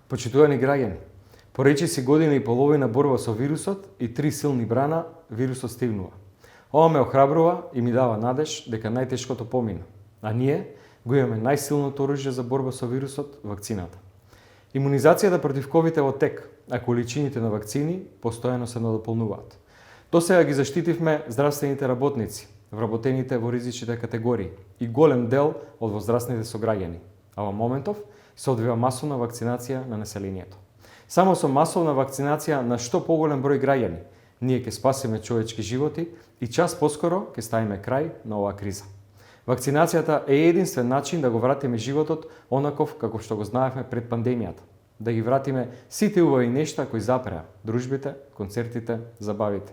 Почитувани граѓани, по речиси година и половина борба со вирусот и 3 силни брана, вирусот стигнува. Ова ме охрабрува и ми дава надеж дека најтешкото помина, а ние го имаме најсилното оружје за борба со вирусот, вакцината. Имунизацијата против ковид е во тек, а количините на вакцини постојано се надополнуваат. Досега ги заштитивме здравствените работници, вработените во ризичните категории и голем дел од возрастните сограѓани, а во моментов се одвива масовна вакцинација на населението. Само со масовна вакцинација на што поголем број граѓани, ние ќе спасиме човечки животи и час поскоро ќе ставиме крај на оваа криза. Вакцинацијата е единствен начин да го вратиме животот онаков како што го знаевме пред пандемијата. Да ги вратиме сите убави нешта кои запреа, дружбите, концертите, забавите.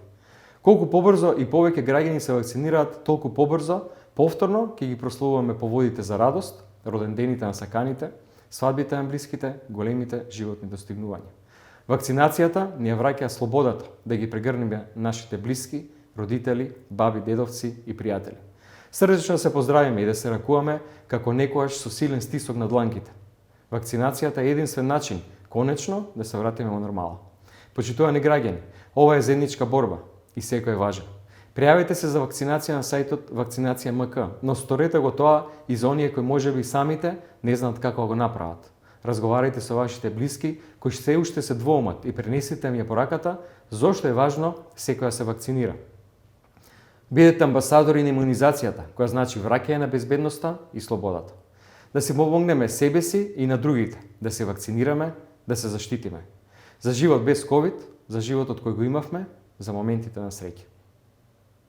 Колку побрзо и повеќе граѓани се вакцинираат, толку побрзо, повторно ќе ги прославуваме поводите за радост, родендените на саканите, свадбите на блиските, големите животни достигнувања. Вакцинацијата ни ја враќа слободата да ги прегрнеме нашите блиски, родители, баби, дедовци и пријатели. Срдечно се поздравиме и да се ракуваме како некојаш со силен стисок на дланките. Вакцинацијата е единствен начин, конечно, да се вратиме во нормала. Почитувани граѓани, ова е заедничка борба и секој е важен. Пријавете се за вакцинација на сајтот Вакцинација.мк, но сторете го тоа и за оние кои можеби самите не знаат како го направат. Разговарајте со вашите блиски кои се уште се двоумат и пренесете им ја пораката зошто е важно секој да се вакцинира. Бидете амбасадори на имунизацијата, која значи враќање на безбедноста и слободата. Да се помогнеме себе си и на другите, да се вакцинираме, да се заштитиме. За живот без ковид, за животот кој го имавме, за моментите на среќа.